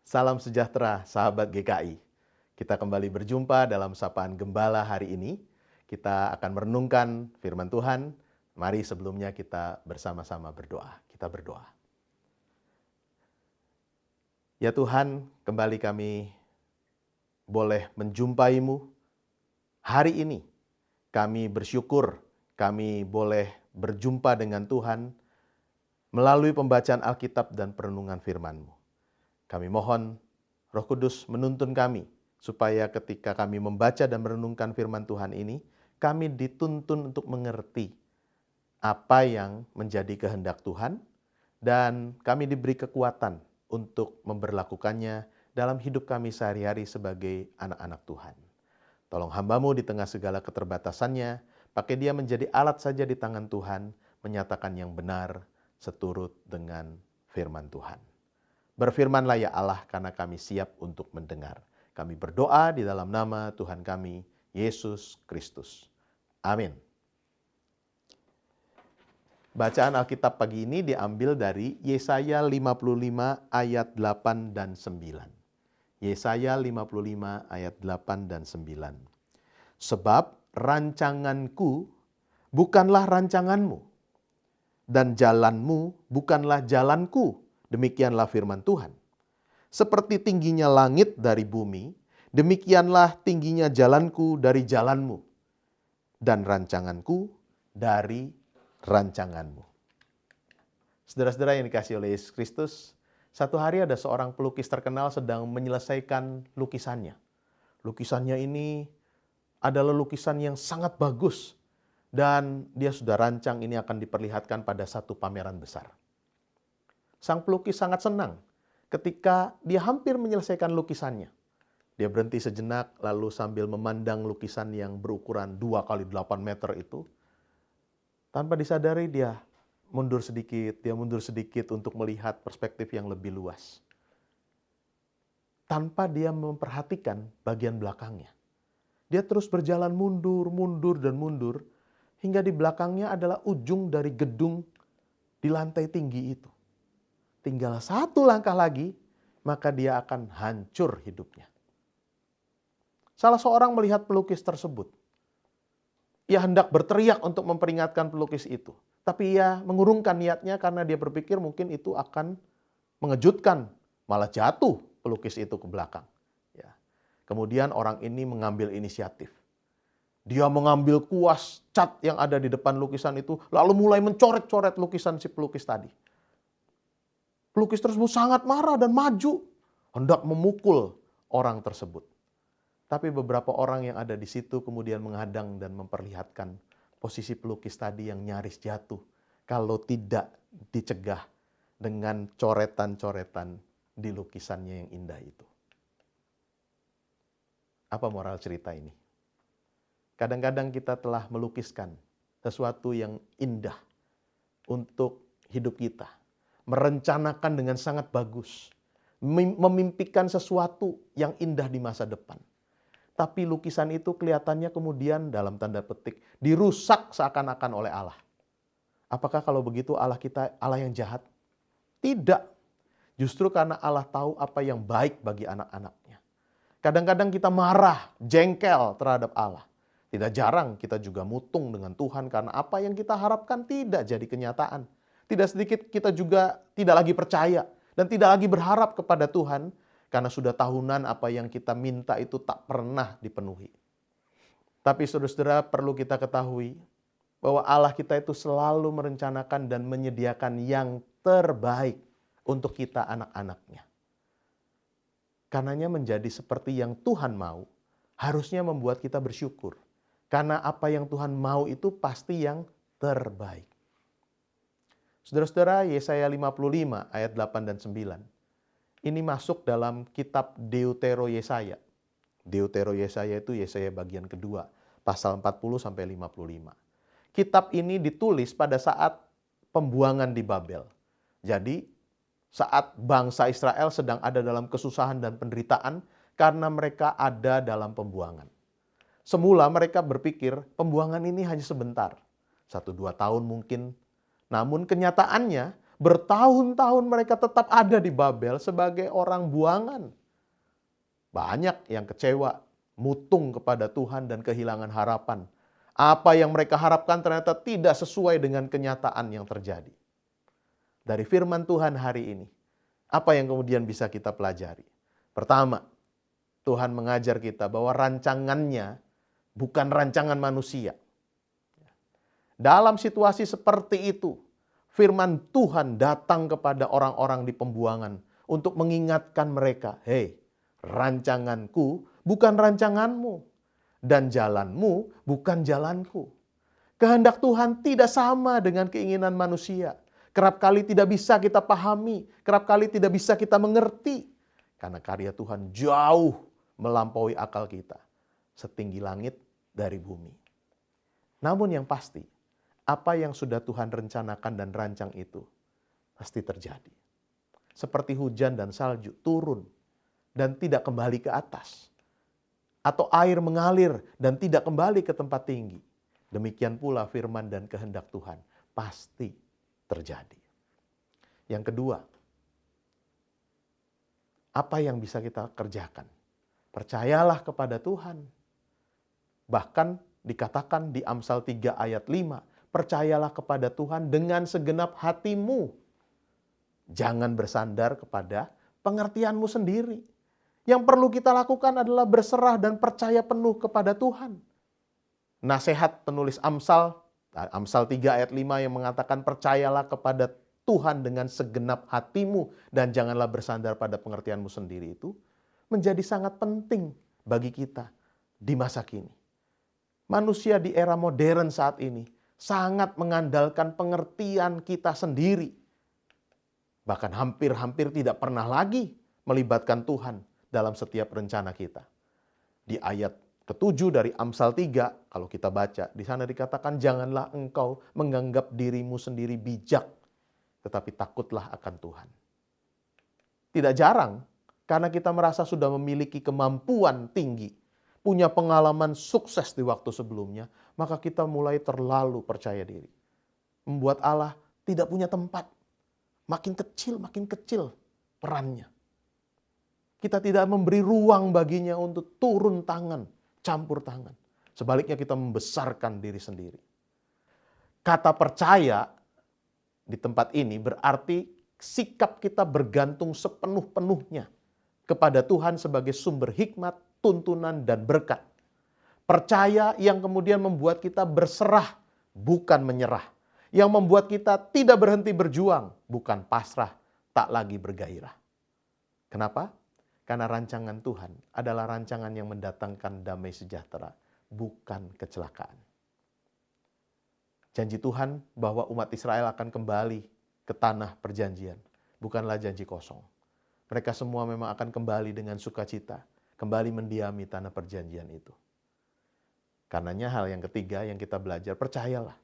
Salam sejahtera, sahabat GKI. Kita kembali berjumpa dalam Sapaan Gembala hari ini. Kita akan merenungkan firman Tuhan. Mari sebelumnya kita bersama-sama berdoa. Kita berdoa. Ya Tuhan, kembali kami boleh menjumpai-Mu hari ini. Kami bersyukur kami boleh berjumpa dengan Tuhan melalui pembacaan Alkitab dan perenungan firman-Mu. Kami mohon Roh Kudus menuntun kami, supaya ketika kami membaca dan merenungkan firman Tuhan ini, kami dituntun untuk mengerti apa yang menjadi kehendak Tuhan, dan kami diberi kekuatan untuk memberlakukannya dalam hidup kami sehari-hari sebagai anak-anak Tuhan. Tolong hamba-Mu di tengah segala keterbatasannya, pakai dia menjadi alat saja di tangan Tuhan, menyatakan yang benar seturut dengan firman Tuhan. Berfirmanlah ya Allah, karena kami siap untuk mendengar. Kami berdoa di dalam nama Tuhan kami, Yesus Kristus. Amin. Bacaan Alkitab pagi ini diambil dari Yesaya 55 ayat 8 dan 9. Yesaya 55 ayat 8 dan 9. Sebab rancanganku bukanlah rancanganmu, dan jalanmu bukanlah jalanku. Demikianlah firman Tuhan. Seperti tingginya langit dari bumi, demikianlah tingginya jalanku dari jalanmu, dan rancanganku dari rancanganmu. Saudara-saudara yang dikasihi oleh Yesus Kristus, satu hari ada seorang pelukis terkenal sedang menyelesaikan lukisannya. Lukisannya ini adalah lukisan yang sangat bagus, dan dia sudah rancang ini akan diperlihatkan pada satu pameran besar. Sang pelukis sangat senang ketika dia hampir menyelesaikan lukisannya. Dia berhenti sejenak lalu sambil memandang lukisan yang berukuran 2 kali 8 meter itu. Tanpa disadari dia mundur sedikit untuk melihat perspektif yang lebih luas. Tanpa dia memperhatikan bagian belakangnya. Dia terus berjalan mundur hingga di belakangnya adalah ujung dari gedung di lantai tinggi itu. Tinggal satu langkah lagi, maka dia akan hancur hidupnya. Salah seorang melihat pelukis tersebut. Ia hendak berteriak untuk memperingatkan pelukis itu. Tapi ia mengurungkan niatnya karena dia berpikir mungkin itu akan mengejutkan. Malah jatuh pelukis itu ke belakang. Ya. Kemudian orang ini mengambil inisiatif. Dia mengambil kuas cat yang ada di depan lukisan itu, lalu mulai mencoret-coret lukisan si pelukis tadi. Pelukis tersebut sangat marah dan maju, hendak memukul orang tersebut. Tapi beberapa orang yang ada di situ kemudian menghadang dan memperlihatkan posisi pelukis tadi yang nyaris jatuh kalau tidak dicegah dengan coretan-coretan di lukisannya yang indah itu. Apa moral cerita ini? Kadang-kadang kita telah melukiskan sesuatu yang indah untuk hidup kita. Merencanakan dengan sangat bagus. Memimpikan sesuatu yang indah di masa depan. Tapi lukisan itu kelihatannya kemudian dalam tanda petik dirusak seakan-akan oleh Allah. Apakah kalau begitu Allah kita Allah yang jahat? Tidak. Justru karena Allah tahu apa yang baik bagi anak-anaknya. Kadang-kadang kita marah, jengkel terhadap Allah. Tidak jarang kita juga mutung dengan Tuhan karena apa yang kita harapkan tidak jadi kenyataan. Tidak sedikit kita juga tidak lagi percaya dan tidak lagi berharap kepada Tuhan karena sudah tahunan apa yang kita minta itu tak pernah dipenuhi. Tapi saudara-saudara perlu kita ketahui bahwa Allah kita itu selalu merencanakan dan menyediakan yang terbaik untuk kita anak-anaknya. Karenanya menjadi seperti yang Tuhan mau harusnya membuat kita bersyukur. Karena apa yang Tuhan mau itu pasti yang terbaik. Saudara-saudara, Yesaya 55 ayat 8 dan 9. Ini masuk dalam kitab Deutero Yesaya. Deutero Yesaya itu Yesaya bagian kedua, pasal 40 sampai 55. Kitab ini ditulis pada saat pembuangan di Babel. Jadi, saat bangsa Israel sedang ada dalam kesusahan dan penderitaan karena mereka ada dalam pembuangan. Semula mereka berpikir pembuangan ini hanya sebentar, 1-2 tahun mungkin. Namun kenyataannya Bertahun-tahun mereka tetap ada di Babel sebagai orang buangan. Banyak yang kecewa, mutung kepada Tuhan dan kehilangan harapan. Apa yang mereka harapkan ternyata tidak sesuai dengan kenyataan yang terjadi. Dari firman Tuhan hari ini, apa yang kemudian bisa kita pelajari? Pertama, Tuhan mengajar kita bahwa rancangannya bukan rancangan manusia. Dalam situasi seperti itu, firman Tuhan datang kepada orang-orang di pembuangan untuk mengingatkan mereka, "Hei, rancanganku bukan rancanganmu, dan jalanmu bukan jalanku." Kehendak Tuhan tidak sama dengan keinginan manusia. Kerap kali tidak bisa kita pahami, kerap kali tidak bisa kita mengerti. Karena karya Tuhan jauh melampaui akal kita, setinggi langit dari bumi. Namun yang pasti, apa yang sudah Tuhan rencanakan dan rancang itu pasti terjadi. Seperti hujan dan salju turun dan tidak kembali ke atas. Atau air mengalir dan tidak kembali ke tempat tinggi. Demikian pula firman dan kehendak Tuhan pasti terjadi. Yang kedua, apa yang bisa kita kerjakan? Percayalah kepada Tuhan. Bahkan dikatakan di Amsal 3 ayat 5, percayalah kepada Tuhan dengan segenap hatimu. Jangan bersandar kepada pengertianmu sendiri. Yang perlu kita lakukan adalah berserah dan percaya penuh kepada Tuhan. Nasihat penulis Amsal 3 ayat 5 yang mengatakan percayalah kepada Tuhan dengan segenap hatimu dan janganlah bersandar pada pengertianmu sendiri itu menjadi sangat penting bagi kita di masa kini. Manusia di era modern saat ini sangat mengandalkan pengertian kita sendiri. Bahkan hampir-hampir tidak pernah lagi melibatkan Tuhan dalam setiap rencana kita. Di ayat ke-7 dari Amsal 3, kalau kita baca, di sana dikatakan janganlah engkau menganggap dirimu sendiri bijak, tetapi takutlah akan Tuhan. Tidak jarang, karena kita merasa sudah memiliki kemampuan tinggi, punya pengalaman sukses di waktu sebelumnya, maka kita mulai terlalu percaya diri. Membuat Allah tidak punya tempat. Makin kecil perannya. Kita tidak memberi ruang baginya untuk turun tangan, campur tangan. Sebaliknya kita membesarkan diri sendiri. Kata percaya di tempat ini berarti sikap kita bergantung sepenuh-penuhnya kepada Tuhan sebagai sumber hikmat, tuntunan, dan berkat. Percaya yang kemudian membuat kita berserah, bukan menyerah. Yang membuat kita tidak berhenti berjuang, bukan pasrah, tak lagi bergairah. Kenapa? Karena rancangan Tuhan adalah rancangan yang mendatangkan damai sejahtera, bukan kecelakaan. Janji Tuhan bahwa umat Israel akan kembali ke tanah perjanjian, bukanlah janji kosong. Mereka semua memang akan kembali dengan sukacita, kembali mendiami tanah perjanjian itu. Karenanya hal yang ketiga yang kita belajar, percayalah.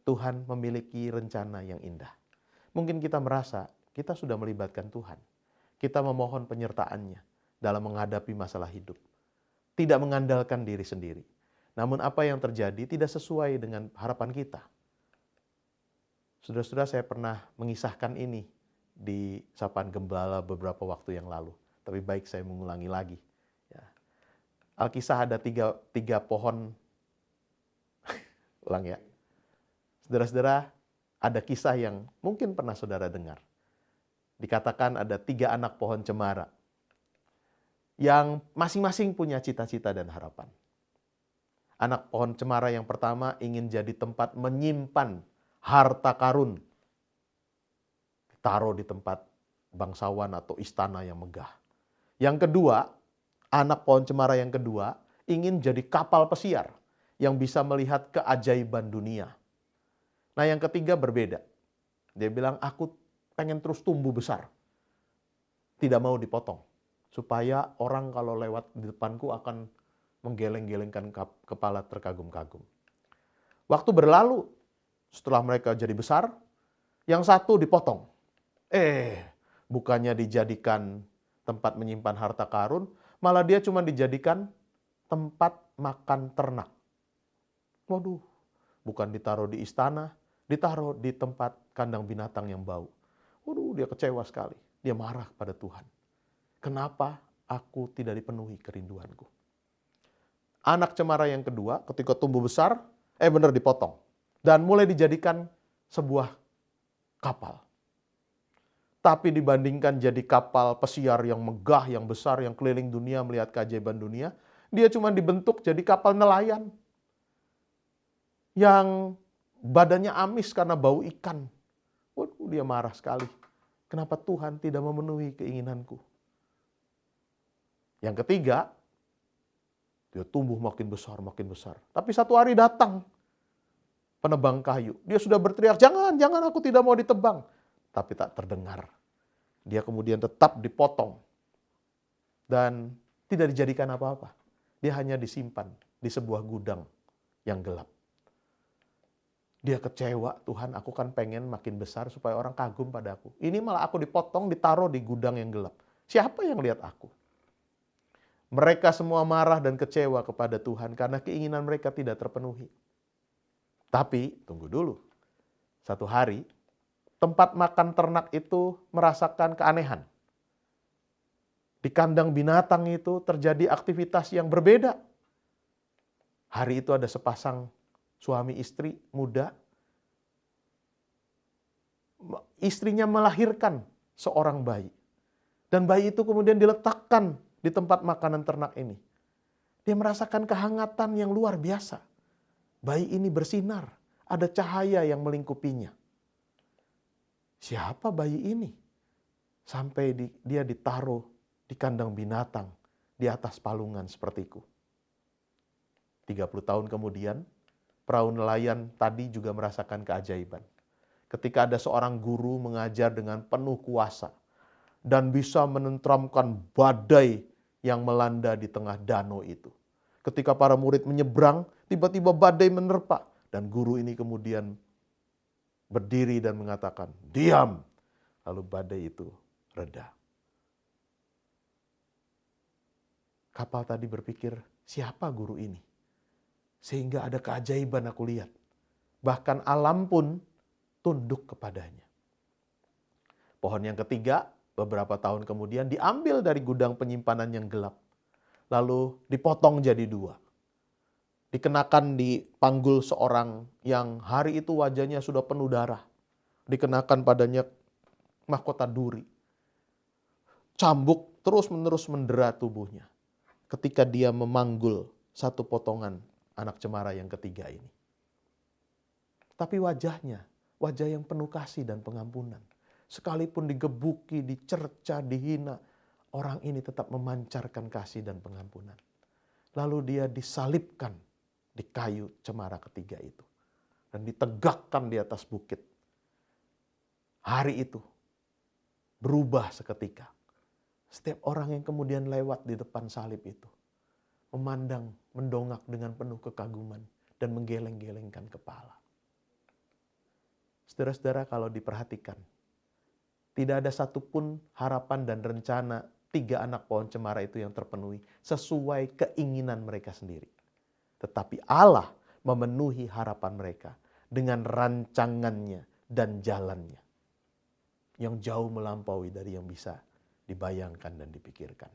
Tuhan memiliki rencana yang indah. Mungkin kita merasa kita sudah melibatkan Tuhan. Kita memohon penyertaannya dalam menghadapi masalah hidup. Tidak mengandalkan diri sendiri. Namun apa yang terjadi tidak sesuai dengan harapan kita. Saudara-saudara, saya pernah mengisahkan ini di sapaan gembala beberapa waktu yang lalu. Tapi baik saya mengulangi lagi. Ya. Alkisah ada tiga pohon. Ulang ya. Saudara-saudara, ada kisah yang mungkin pernah saudara dengar. Dikatakan ada 3 anak pohon cemara yang masing-masing punya cita-cita dan harapan. Anak pohon cemara yang pertama ingin jadi tempat menyimpan harta karun. Ditaruh di tempat bangsawan atau istana yang megah. Yang kedua, anak pohon cemara yang kedua ingin jadi kapal pesiar yang bisa melihat keajaiban dunia. Nah yang ketiga berbeda. Dia bilang, aku pengen terus tumbuh besar. Tidak mau dipotong. Supaya orang kalau lewat di depanku akan menggeleng-gelengkan kepala terkagum-kagum. Waktu berlalu, setelah mereka jadi besar, yang satu dipotong. Bukannya dijadikan tempat menyimpan harta karun, malah dia cuma dijadikan tempat makan ternak. Waduh, bukan ditaruh di istana, ditaruh di tempat kandang binatang yang bau. Dia kecewa sekali. Dia marah pada Tuhan. Kenapa aku tidak dipenuhi kerinduanku? Anak cemara yang kedua ketika tumbuh besar, benar dipotong. Dan mulai dijadikan sebuah kapal. Tapi dibandingkan jadi kapal pesiar yang megah, yang besar, yang keliling dunia melihat keajaiban dunia, dia cuma dibentuk jadi kapal nelayan. Yang badannya amis karena bau ikan. Waduh, dia marah sekali. Kenapa Tuhan tidak memenuhi keinginanku? Yang ketiga, dia tumbuh makin besar, makin besar. Tapi satu hari datang penebang kayu. Dia sudah berteriak, jangan aku tidak mau ditebang. Tapi tak terdengar. Dia kemudian tetap dipotong. Dan tidak dijadikan apa-apa. Dia hanya disimpan di sebuah gudang yang gelap. Dia kecewa, Tuhan aku kan pengen makin besar supaya orang kagum pada aku. Ini malah aku dipotong, ditaruh di gudang yang gelap. Siapa yang lihat aku? Mereka semua marah dan kecewa kepada Tuhan karena keinginan mereka tidak terpenuhi. Tapi, tunggu dulu. Satu hari, tempat makan ternak itu merasakan keanehan. Di kandang binatang itu terjadi aktivitas yang berbeda. Hari itu ada sepasang suami istri muda. Istrinya melahirkan seorang bayi. Dan bayi itu kemudian diletakkan di tempat makanan ternak ini. Dia merasakan kehangatan yang luar biasa. Bayi ini bersinar, ada cahaya yang melingkupinya. Siapa bayi ini? Sampai dia ditaruh di kandang binatang, di atas palungan sepertiku. 30 tahun kemudian, perahu nelayan tadi juga merasakan keajaiban. Ketika ada seorang guru mengajar dengan penuh kuasa, dan bisa menenteramkan badai yang melanda di tengah danau itu. Ketika para murid menyeberang, tiba-tiba badai menerpa. Dan guru ini kemudian berdiri dan mengatakan, diam. Lalu badai itu reda. Kapal tadi berpikir, siapa guru ini? Sehingga ada keajaiban aku lihat. Bahkan alam pun tunduk kepadanya. Pohon yang ketiga, beberapa tahun kemudian diambil dari gudang penyimpanan yang gelap. Lalu dipotong jadi dua. Dikenakan di panggul seorang yang hari itu wajahnya sudah penuh darah. Dikenakan padanya mahkota duri. Cambuk terus-menerus mendera tubuhnya. Ketika dia memanggul satu potongan anak cemara yang ketiga ini. Tapi wajahnya, wajah yang penuh kasih dan pengampunan. Sekalipun digebuki, dicerca, dihina, orang ini tetap memancarkan kasih dan pengampunan. Lalu dia disalibkan di kayu cemara ketiga itu. Dan ditegakkan di atas bukit. Hari itu berubah seketika. Setiap orang yang kemudian lewat di depan salib itu. Memandang, mendongak dengan penuh kekaguman. Dan menggeleng-gelengkan kepala. Saudara-saudara, kalau diperhatikan, tidak ada satupun harapan dan rencana 3 anak pohon cemara itu yang terpenuhi sesuai keinginan mereka sendiri. Tetapi Allah memenuhi harapan mereka dengan rancangannya dan jalannya. Yang jauh melampaui dari yang bisa dibayangkan dan dipikirkan.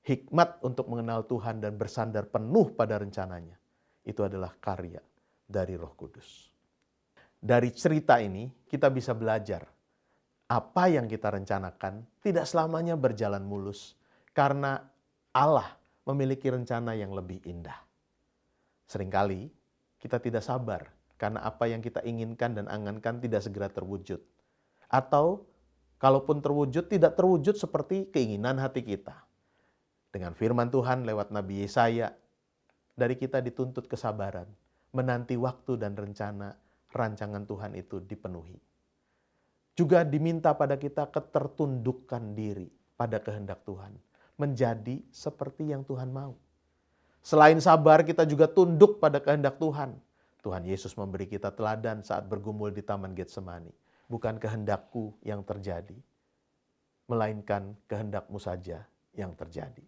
Hikmat untuk mengenal Tuhan dan bersandar penuh pada rencananya. Itu adalah karya dari Roh Kudus. Dari cerita ini kita bisa belajar apa yang kita rencanakan tidak selamanya berjalan mulus karena Allah memiliki rencana yang lebih indah. Seringkali kita tidak sabar karena apa yang kita inginkan dan angankan tidak segera terwujud. Atau kalaupun terwujud tidak terwujud seperti keinginan hati kita. Dengan firman Tuhan lewat Nabi Yesaya, dari kita dituntut kesabaran, menanti waktu dan rencana rancangan Tuhan itu dipenuhi. Juga diminta pada kita ketertundukan diri pada kehendak Tuhan. Menjadi seperti yang Tuhan mau. Selain sabar, kita juga tunduk pada kehendak Tuhan. Tuhan Yesus memberi kita teladan saat bergumul di Taman Getsemani. Bukan kehendakku yang terjadi, melainkan kehendakmu saja yang terjadi.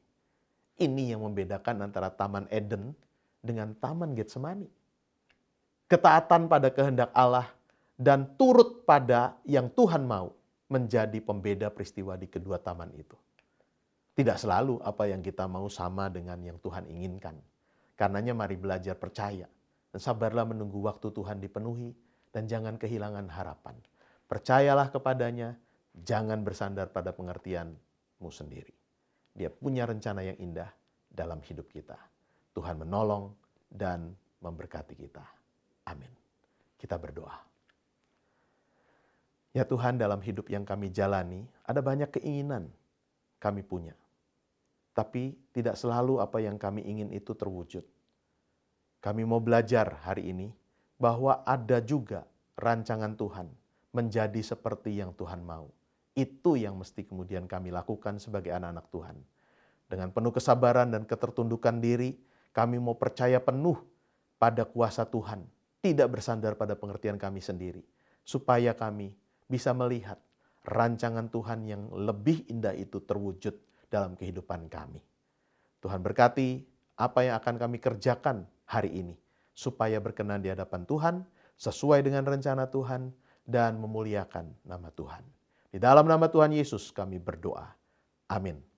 Ini yang membedakan antara Taman Eden dengan Taman Getsemani. Ketaatan pada kehendak Allah dan turut pada yang Tuhan mau menjadi pembeda peristiwa di kedua taman itu. Tidak selalu apa yang kita mau sama dengan yang Tuhan inginkan. Karenanya mari belajar percaya dan sabarlah menunggu waktu Tuhan dipenuhi dan jangan kehilangan harapan. Percayalah kepadanya, jangan bersandar pada pengertianmu sendiri. Dia punya rencana yang indah dalam hidup kita. Tuhan menolong dan memberkati kita. Amin. Kita berdoa. Ya Tuhan, dalam hidup yang kami jalani, ada banyak keinginan kami punya. Tapi tidak selalu apa yang kami ingin itu terwujud. Kami mau belajar hari ini bahwa ada juga rancangan Tuhan menjadi seperti yang Tuhan mau. Itu yang mesti kemudian kami lakukan sebagai anak-anak Tuhan. Dengan penuh kesabaran dan ketertundukan diri, kami mau percaya penuh pada kuasa Tuhan, tidak bersandar pada pengertian kami sendiri, supaya kami bisa melihat rancangan Tuhan yang lebih indah itu terwujud dalam kehidupan kami. Tuhan berkati apa yang akan kami kerjakan hari ini, supaya berkenan di hadapan Tuhan, sesuai dengan rencana Tuhan, dan memuliakan nama Tuhan. Di dalam nama Tuhan Yesus kami berdoa. Amin.